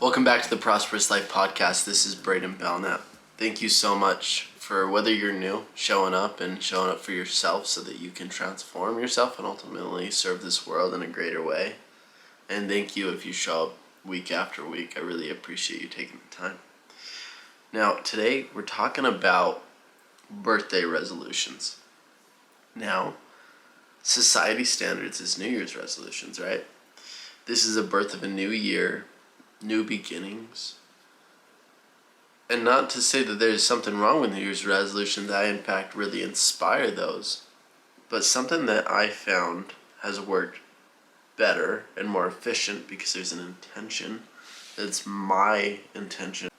Welcome back to the Prosperous Life Podcast. This is Braiden Belnap. Thank you so much for, whether you're new, showing up for yourself so that you can transform yourself and ultimately serve this world in a greater way. And thank you if you show up week after week. I really appreciate you taking the time. Now, today we're talking about birthday resolutions. Now, society standards is New Year's resolutions, right? This is a birth of a new year, new beginnings. And not to say that there's something wrong with New Year's resolutions. I, in fact, really inspire those. But something that I found has worked better and more efficient because there's an intention. It's my intention.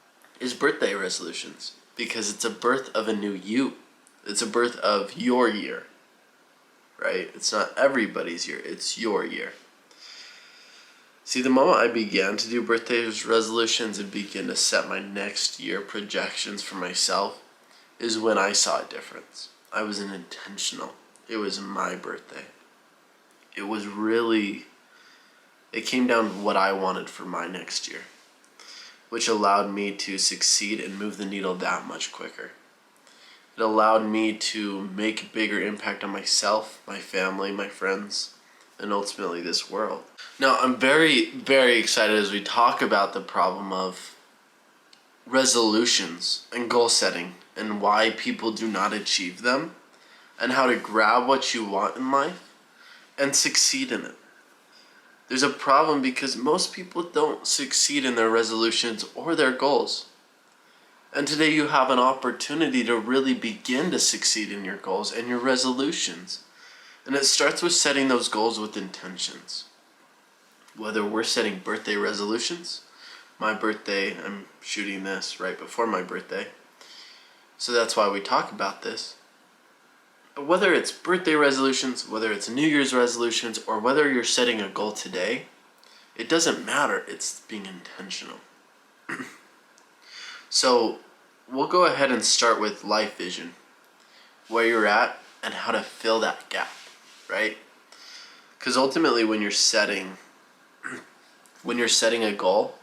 Is birthday resolutions. Because it's a birth of a new you. It's a birth of your year. Right? It's not everybody's year. It's your year. See, the moment I began to do birthday resolutions and begin to set my next year projections for myself is when I saw a difference. I was intentional. It was my birthday. It came down to what I wanted for my next year, which allowed me to succeed and move the needle that much quicker. It allowed me to make a bigger impact on myself, my family, my friends, and ultimately this world. Now, I'm very, very excited as we talk about the problem of resolutions and goal setting and why people do not achieve them and how to grab what you want in life and succeed in it. There's a problem because most people don't succeed in their resolutions or their goals. And today you have an opportunity to really begin to succeed in your goals and your resolutions. And it starts with setting those goals with intentions. Whether we're setting birthday resolutions, my birthday, I'm shooting this right before my birthday, so that's why we talk about this. But whether it's birthday resolutions, whether it's New Year's resolutions, or whether you're setting a goal today, it doesn't matter, it's being intentional. So we'll go ahead and start with life vision, where you're at and how to fill that gap. Right? Because ultimately when you're setting a goal,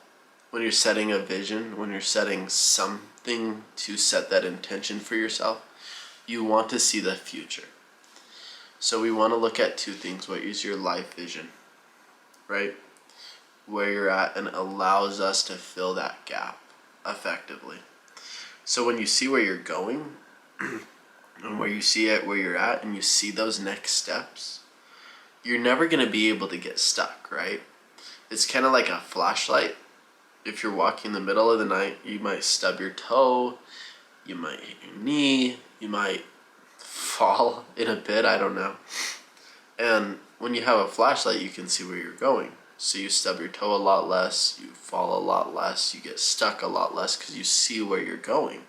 when you're setting a vision, when you're setting something to set that intention for yourself, you want to see the future. So we want to look at two things. What is your life vision? Right? Where you're at, and allows us to fill that gap effectively. So when you see where you're going, and where you see it, where you're at, and you see those next steps, you're never going to be able to get stuck, right? It's kind of like a flashlight. If you're walking in the middle of the night, you might stub your toe, you might hit your knee, you might fall in a pit, I don't know. And when you have a flashlight, you can see where you're going. So you stub your toe a lot less, you fall a lot less, you get stuck a lot less because you see where you're going.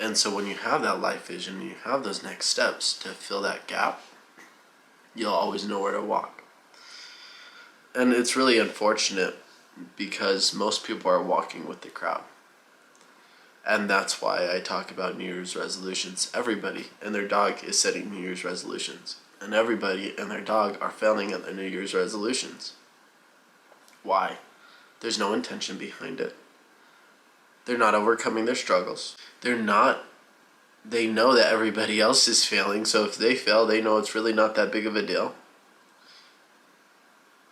And so when you have that life vision, you have those next steps to fill that gap, you'll always know where to walk. And it's really unfortunate because most people are walking with the crowd. And that's why I talk about New Year's resolutions. Everybody and their dog is setting New Year's resolutions. And everybody and their dog are failing at their New Year's resolutions. Why? There's no intention behind it. They're not overcoming their struggles. They know that everybody else is failing, so if they fail, they know it's really not that big of a deal.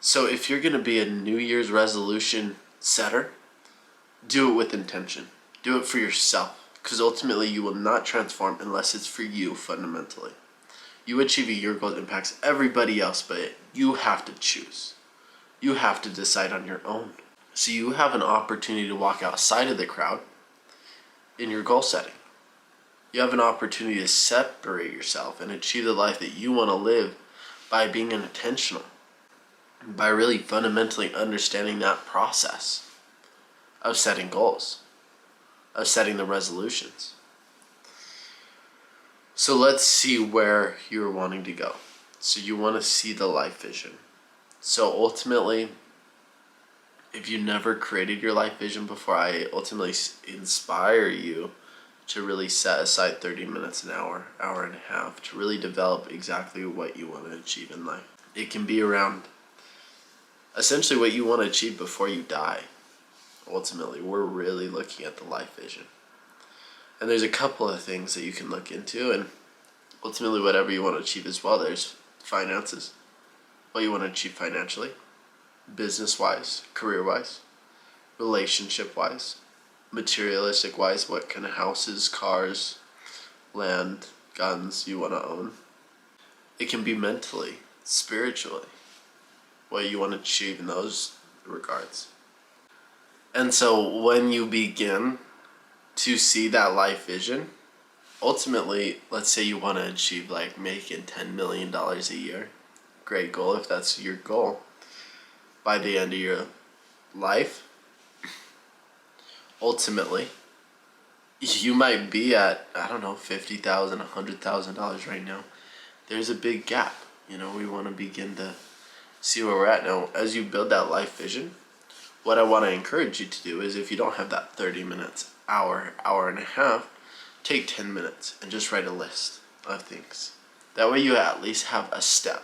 So if you're going to be a New Year's resolution setter, do it with intention. Do it for yourself, because ultimately you will not transform unless it's for you fundamentally. You achieving your goal impacts everybody else, but you have to choose. You have to decide on your own. So you have an opportunity to walk outside of the crowd in your goal setting. You have an opportunity to separate yourself and achieve the life that you want to live by being intentional, by really fundamentally understanding that process of setting goals, of setting the resolutions. So let's see where you're wanting to go. So you want to see the life vision. So ultimately, if you never created your life vision before, I ultimately inspire you to really set aside 30 minutes, an hour, hour and a half to really develop exactly what you want to achieve in life. It can be around essentially what you want to achieve before you die. ultimately, we're really looking at the life vision. And there's a couple of things that you can look into, and ultimately whatever you want to achieve as well. There's finances, what you want to achieve financially, business-wise, career-wise, relationship-wise, materialistic-wise, what kind of houses, cars, land, guns you want to own. It can be mentally, spiritually, what you want to achieve in those regards. And so when you begin to see that life vision, ultimately, let's say you want to achieve like making $10 million a year. Great goal if that's your goal. By the end of your life, ultimately, you might be at, $50,000, $100,000 right now. There's a big gap. We want to begin to see where we're at now. As you build that life vision, what I want to encourage you to do is, if you don't have that 30 minutes, hour and a half, take 10 minutes and just write a list of things. That way you at least have a step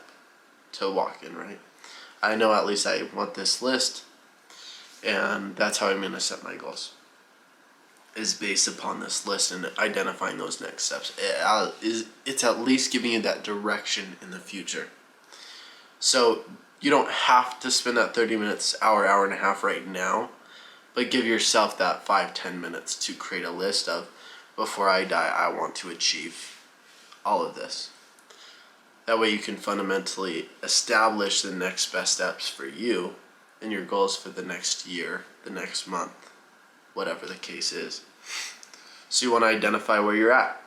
to walk in, right? I know at least I want this list, and that's how I'm going to set my goals, is based upon this list and identifying those next steps. It's at least giving you that direction in the future. So you don't have to spend that 30 minutes, hour and a half right now, but give yourself that 5-10 minutes to create a list of, before I die, I want to achieve all of this. That way you can fundamentally establish the next best steps for you and your goals for the next year, the next month, whatever the case is. So you want to identify where you're at.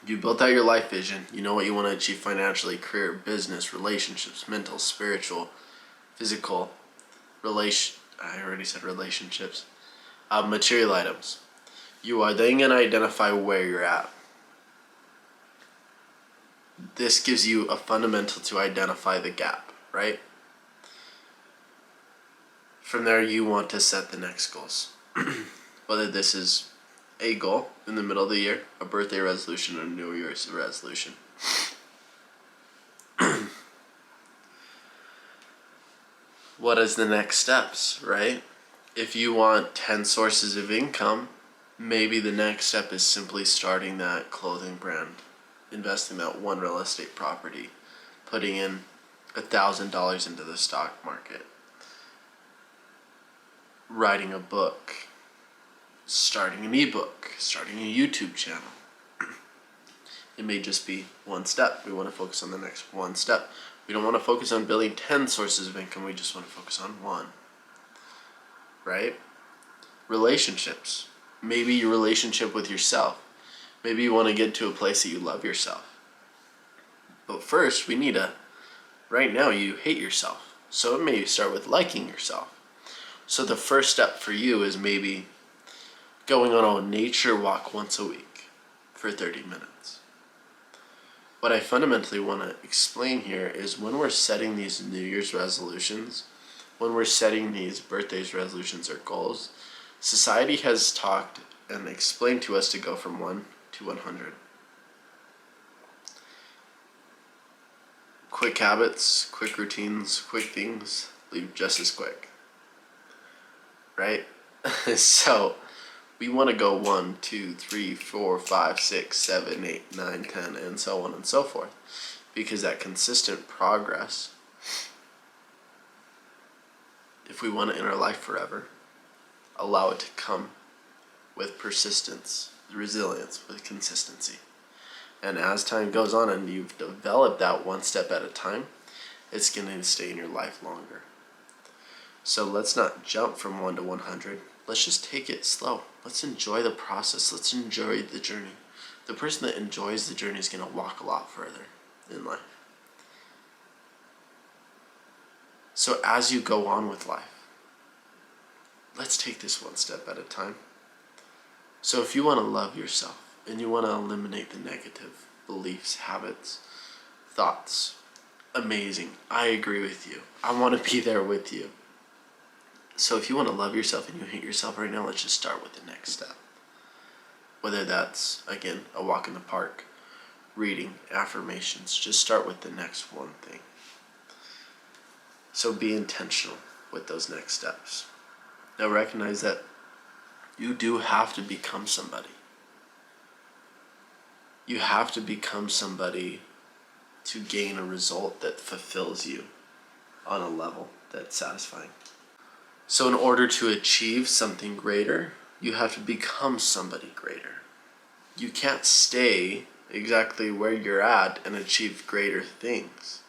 You built out your life vision. You know what you want to achieve financially, career, business, relationships, mental, spiritual, physical, I already said relationships, material items. You are then going to identify where you're at. This gives you a fundamental to identify the gap, right? From there, you want to set the next goals. Whether this is a goal in the middle of the year, a birthday resolution, or a New Year's resolution. What is the next steps, right? If you want 10 sources of income, maybe the next step is simply starting that clothing brand, investing that one real estate property, putting in $1,000 into the stock market, writing a book, starting an ebook, starting a YouTube channel. It may just be one step. We want to focus on the next one step. We don't want to focus on building 10 sources of income. We just want to focus on one. Right? Relationships. Maybe your relationship with yourself. Maybe you want to get to a place that you love yourself. But first, right now you hate yourself. So it may start with liking yourself. So the first step for you is maybe going on a nature walk once a week for 30 minutes. What I fundamentally want to explain here is, when we're setting these New Year's resolutions, when we're setting these birthdays resolutions or goals, society has talked and explained to us to go from 1 to 100. Quick habits, quick routines, quick things leave just as quick. Right? So we want to go 1, 2, 3, 4, 5, 6, 7, 8, 9, 10, and so on and so forth. Because that consistent progress, if we want it in our life forever, allow it to come with persistence, resilience, with consistency. And as time goes on and you've developed that one step at a time, it's going to stay in your life longer. So let's not jump from 1 to 100. Let's just take it slow. Let's enjoy the process. Let's enjoy the journey. The person that enjoys the journey is going to walk a lot further in life. So as you go on with life, let's take this one step at a time. So if you want to love yourself and you want to eliminate the negative beliefs, habits, thoughts, amazing. I agree with you. I want to be there with you. So if you want to love yourself and you hate yourself right now, let's just start with the next step. Whether that's, again, a walk in the park, reading, affirmations, just start with the next one thing. So be intentional with those next steps. Now recognize that you do have to become somebody. You have to become somebody to gain a result that fulfills you on a level that's satisfying. So in order to achieve something greater, you have to become somebody greater. You can't stay exactly where you're at and achieve greater things.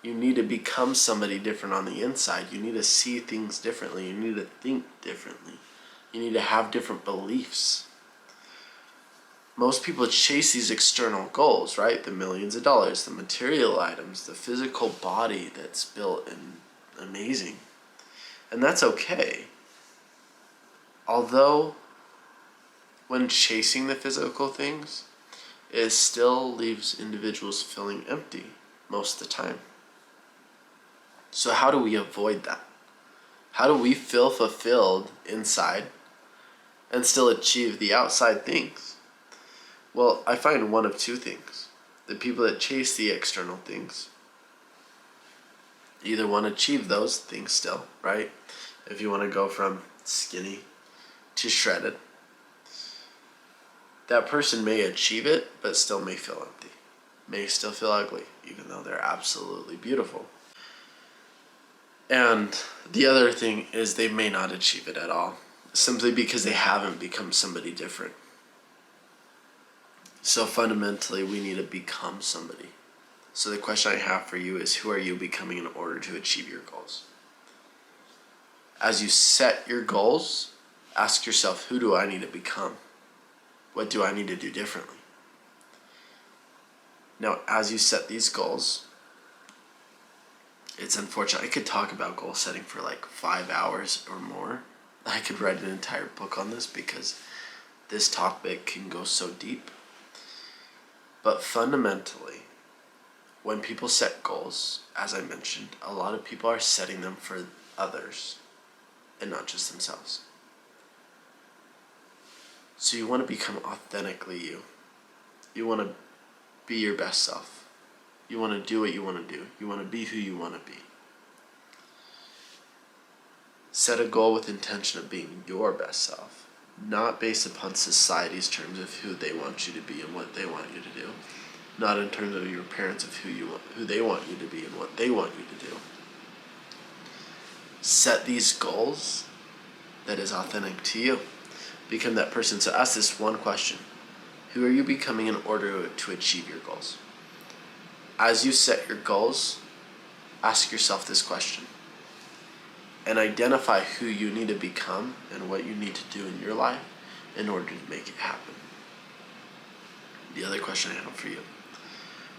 You need to become somebody different on the inside. You need to see things differently. You need to think differently. You need to have different beliefs. Most people chase these external goals, right? The millions of dollars, the material items, the physical body that's built and amazing. And that's okay. Although, when chasing the physical things, it still leaves individuals feeling empty most of the time. So how do we avoid that? How do we feel fulfilled inside and still achieve the outside things? Well, I find one of two things. The people that chase the external things either want to achieve those things still, right? If you want to go from skinny to shredded, that person may achieve it, but still may feel empty. May still feel ugly, even though they're absolutely beautiful. And the other thing is they may not achieve it at all, simply because they haven't become somebody different. So fundamentally, we need to become somebody. So the question I have for you is, who are you becoming in order to achieve your goals? As you set your goals, ask yourself, who do I need to become? What do I need to do differently? Now, as you set these goals, it's unfortunate. I could talk about goal setting for like 5 hours or more. I could write an entire book on this because this topic can go so deep. But fundamentally, when people set goals, as I mentioned, a lot of people are setting them for others and not just themselves. So you want to become authentically you. You want to be your best self. You want to do what you want to do. You want to be who you want to be. Set a goal with intention of being your best self, not based upon society's terms of who they want you to be and what they want you to do. Not in terms of your parents of who they want you to be and what they want you to do. Set these goals that is authentic to you. Become that person. So ask this one question. Who are you becoming in order to achieve your goals? As you set your goals, ask yourself this question. And identify who you need to become and what you need to do in your life in order to make it happen. The other question I have for you.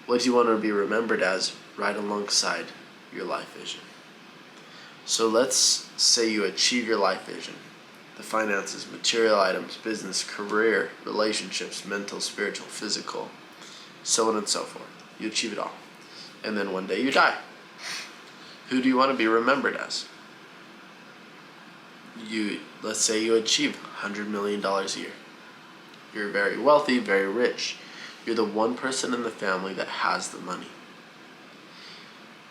What do you want to be remembered as right alongside your life vision? So let's say you achieve your life vision. The finances, material items, business, career, relationships, mental, spiritual, physical, so on and so forth. You achieve it all. And then one day you die. Who do you want to be remembered as? Let's say you achieve $100 million a year. You're very wealthy, very rich. You're the one person in the family that has the money.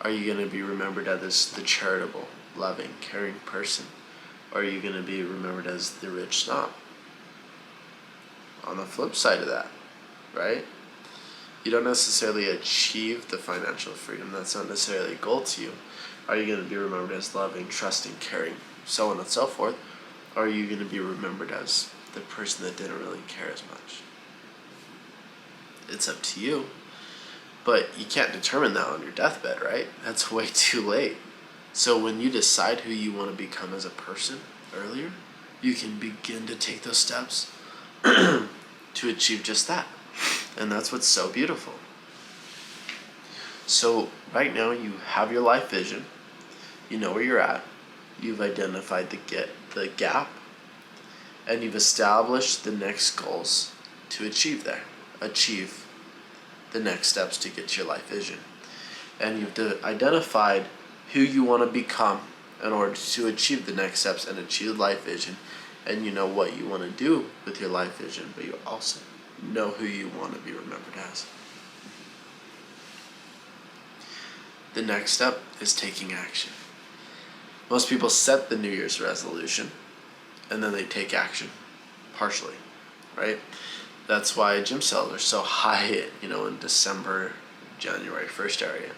Are you going to be remembered as the charitable, loving, caring person? Or are you going to be remembered as the rich snob? On the flip side of that, right? You don't necessarily achieve the financial freedom. That's not necessarily a goal to you. Are you going to be remembered as loving, trusting, caring, so on and so forth? Or are you going to be remembered as the person that didn't really care as much? It's up to you. But you can't determine that on your deathbed, right? That's way too late. So when you decide who you want to become as a person earlier, you can begin to take those steps to achieve just that. And that's what's so beautiful. So right now you have your life vision. You know where you're at. You've identified the gap. And you've established the next goals to achieve there. Achieve the next steps to get to your life vision. And you've identified who you want to become in order to achieve the next steps and achieve life vision. And you know what you want to do with your life vision, but you also know who you want to be remembered as. The next step is taking action. Most people set the New Year's resolution, and then they take action partially, right? That's why gym sales are so high, in December, January, first area.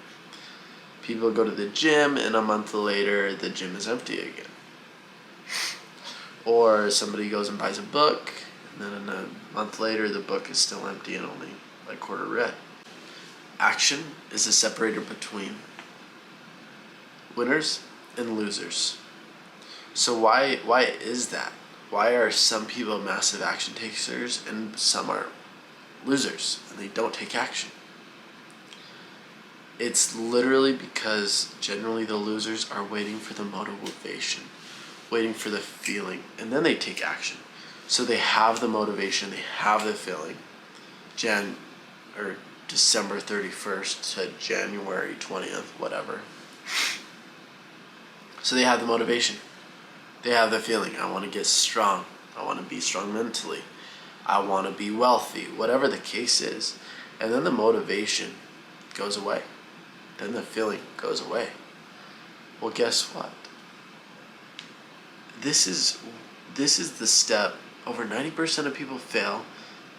People go to the gym and a month later the gym is empty again. Or somebody goes and buys a book and then a month later the book is still empty and only a quarter read. Action is the separator between winners and losers. So why is that? Why are some people massive action takers and some are losers and they don't take action? It's literally because generally the losers are waiting for the motivation, waiting for the feeling, and then they take action. So they have the motivation, they have the feeling, December 31st to January 20th, whatever. So they have the motivation. They have the feeling, I want to get strong. I want to be strong mentally. I want to be wealthy, whatever the case is. And then the motivation goes away. Then the feeling goes away. Well, guess what? This is the step over 90% of people fail,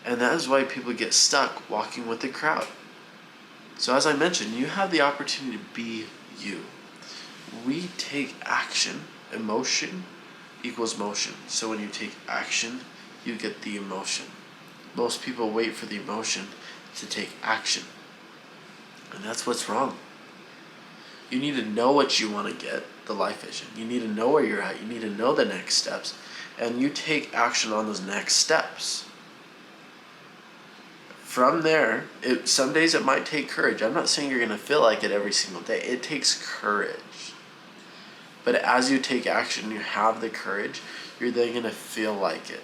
and that is why people get stuck walking with the crowd. So as I mentioned, you have the opportunity to be you. We take action. Emotion equals motion. So when you take action, you get the emotion. Most people wait for the emotion to take action. And that's what's wrong. You need to know what you want to get, the life vision. You need to know where you're at. You need to know the next steps. And you take action on those next steps. From there, some days it might take courage. I'm not saying you're going to feel like it every single day. It takes courage. But as you take action, you have the courage, you're then going to feel like it.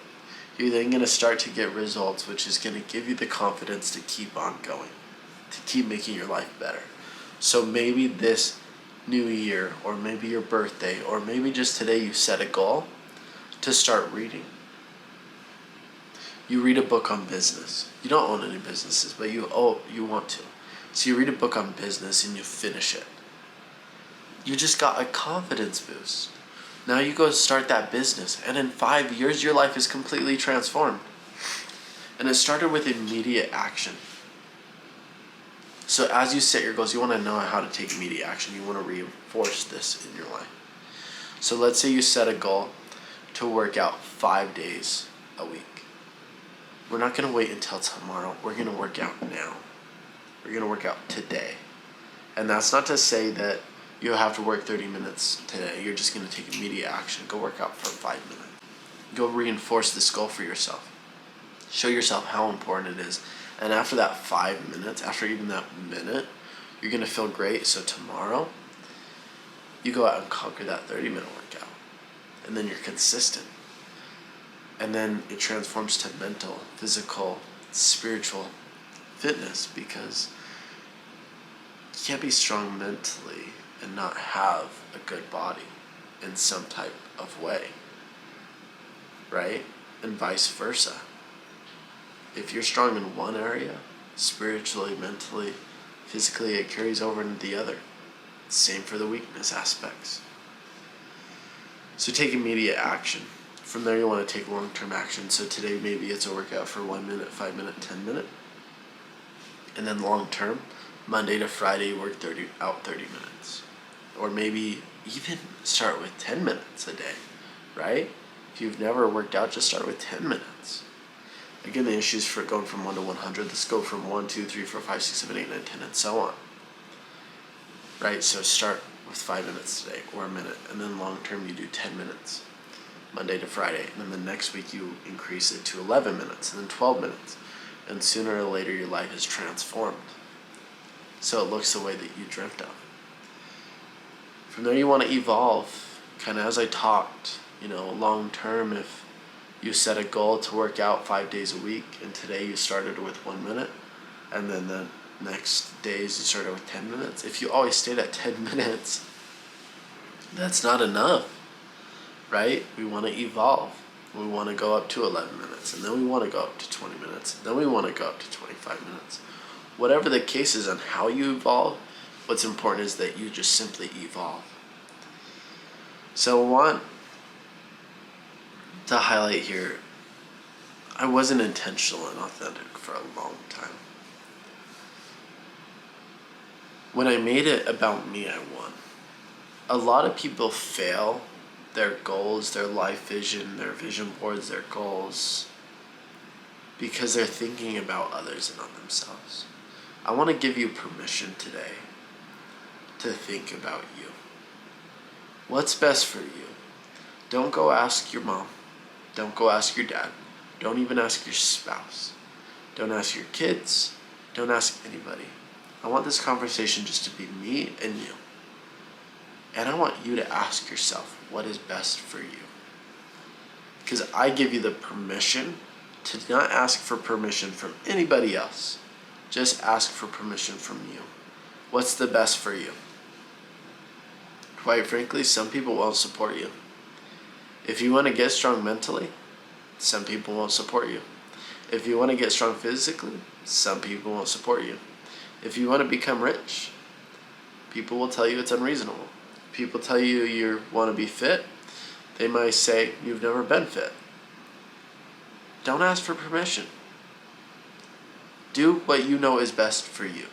You're then going to start to get results, which is going to give you the confidence to keep on going, to keep making your life better. So maybe this new year, or maybe your birthday, or maybe just today you set a goal to start reading. You read a book on business. You don't own any businesses, but you want to. So you read a book on business and you finish it. You just got a confidence boost. Now you go start that business, and in 5 years your life is completely transformed. And it started with immediate action. So as you set your goals, you want to know how to take immediate action. You want to reinforce this in your life. So let's say you set a goal to work out 5 days a week. We're not going to wait until tomorrow. We're going to work out now. We're going to work out today. And that's not to say that you have to work 30 minutes today. You're just going to take immediate action. Go work out for 5 minutes. Go reinforce this goal for yourself. Show yourself how important it is. And after that 5 minutes, after even that minute, you're going to feel great. So tomorrow, you go out and conquer that 30-minute workout. And then you're consistent. And then it transforms to mental, physical, spiritual fitness, because you can't be strong mentally and not have a good body in some type of way, right? And vice versa. If you're strong in one area, spiritually, mentally, physically, it carries over into the other. Same for the weakness aspects. So take immediate action. From there, you want to take long-term action. So today, maybe it's a workout for 1 minute, 5 minute, 10 minute. And then long-term, Monday to Friday, work 30 minutes. Or maybe even start with 10 minutes a day, right? If you've never worked out, just start with 10 minutes. Again, the issues for going from 1 to 100. Let's go from 1, 2, 3, 4, 5, 6, 7, 8, 9, 10, and so on. Right? So start with 5 minutes today, or a minute. And then long-term, you do 10 minutes. Monday to Friday. And then the next week, you increase it to 11 minutes, and then 12 minutes. And sooner or later, your life is transformed. So it looks the way that you dreamt of. From there, you want to evolve. Kind of as I talked, long term, if you set a goal to work out 5 days a week, and today you started with 1 minute, and then the next days you started with 10 minutes. If you always stayed at 10 minutes, that's not enough, right? We want to evolve. We want to go up to 11 minutes, and then we want to go up to 20 minutes, and then we want to go up to 25 minutes. Whatever the case is on how you evolve, what's important is that you just simply evolve. So I want to highlight here, I wasn't intentional and authentic for a long time. When I made it about me, I won. A lot of people fail their goals, their life vision, their vision boards, their goals, because they're thinking about others and not themselves. I want to give you permission today to think about you. What's best for you? Don't go ask your mom. Don't go ask your dad. Don't even ask your spouse. Don't ask your kids. Don't ask anybody. I want this conversation just to be me and you. And I want you to ask yourself what is best for you. Because I give you the permission to not ask for permission from anybody else. Just ask for permission from you. What's the best for you? Quite frankly, some people won't support you. If you want to get strong mentally, some people won't support you. If you want to get strong physically, some people won't support you. If you want to become rich, people will tell you it's unreasonable. People tell you you want to be fit, they might say you've never been fit. Don't ask for permission. Do what you know is best for you.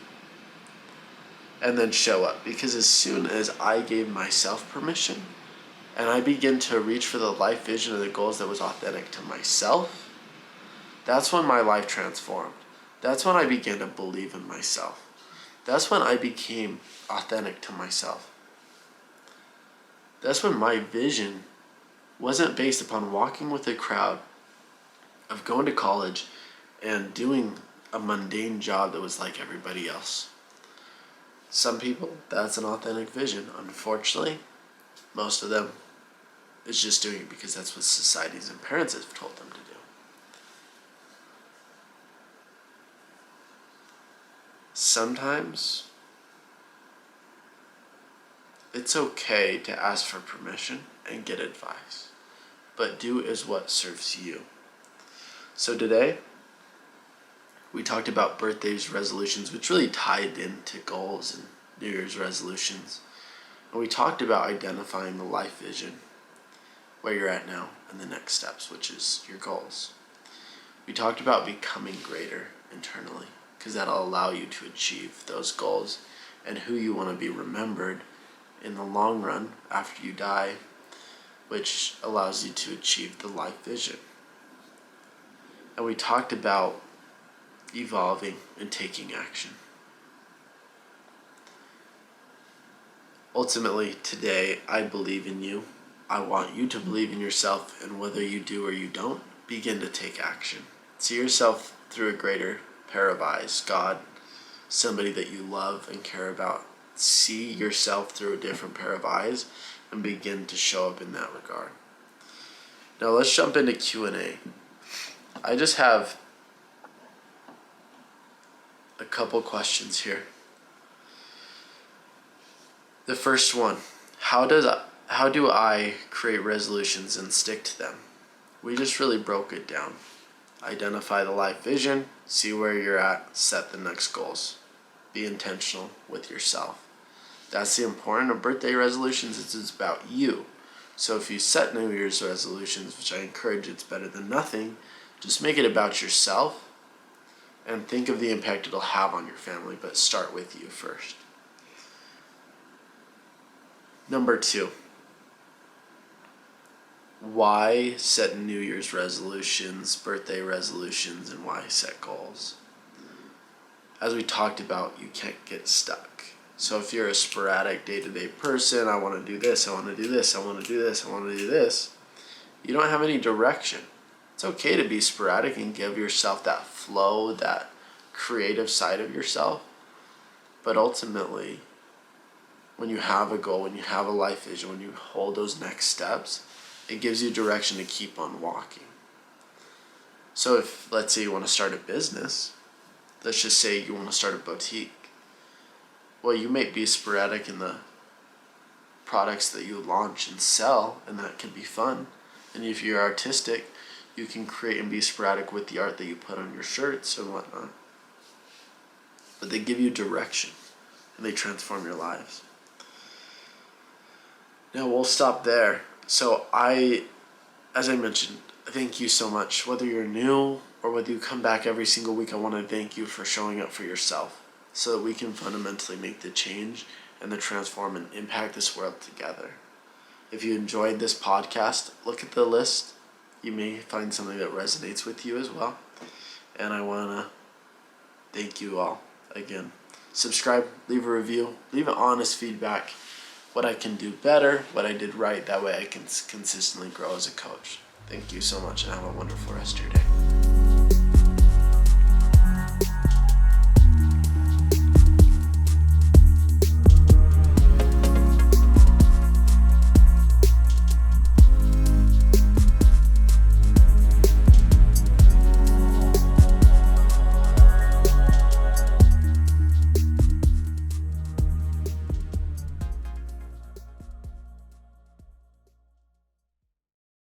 And then show up. Because as soon as I gave myself permission and I began to reach for the life vision and the goals that was authentic to myself, that's when my life transformed. That's when I began to believe in myself. That's when I became authentic to myself. That's when my vision wasn't based upon walking with a crowd, of going to college and doing a mundane job that was like everybody else. Some people, that's an authentic vision. Unfortunately, most of them is just doing it because that's what societies and parents have told them to do. Sometimes it's okay to ask for permission and get advice, but do is what serves you. So today, we talked about birthdays, resolutions, which really tied into goals and New Year's resolutions. And we talked about identifying the life vision, where you're at now, and the next steps, which is your goals. We talked about becoming greater internally, because that'll allow you to achieve those goals and who you want to be remembered in the long run after you die, which allows you to achieve the life vision. And we talked about evolving and taking action. Ultimately, today, I believe in you. I want you to believe in yourself, and whether you do or you don't, begin to take action. See yourself through a greater pair of eyes. God, somebody that you love and care about. See yourself through a different pair of eyes and begin to show up in that regard. Now let's jump into Q&A. I just have a couple questions here. The first one, how do I create resolutions and stick to them? We just really broke it down. Identify the life vision, see where you're at, set the next goals. Be intentional with yourself. That's the important of birthday resolutions. It's about you. So if you set New Year's resolutions, which I encourage, it's better than nothing, just make it about yourself and think of the impact it'll have on your family, but start with you first. Number 2, why set New Year's resolutions, birthday resolutions, and why set goals? As we talked about, you can't get stuck. So if you're a sporadic day-to-day person, I want to do this, I want to do this, I want to do this, I want to do this, you don't have any direction. It's okay to be sporadic and give yourself that flow, that creative side of yourself. But ultimately, when you have a goal, when you have a life vision, when you hold those next steps, it gives you direction to keep on walking. So if, let's say you want to start a business, let's just say you want to start a boutique. Well, you may be sporadic in the products that you launch and sell, and that can be fun. And if you're artistic, you can create and be sporadic with the art that you put on your shirts and whatnot. But they give you direction, and they transform your lives. Now we'll stop there. So I as I mentioned, thank you so much. Whether you're new or whether you come back every single week, I want to thank you for showing up for yourself so that we can fundamentally make the change and the transform and impact this world together. If you enjoyed this podcast, look at the list. You may find something that resonates with you as well. And I want to thank you all again. Subscribe, leave a review, leave an honest feedback. What I can do better, what I did right. That way I can consistently grow as a coach. Thank you so much and have a wonderful rest of your day.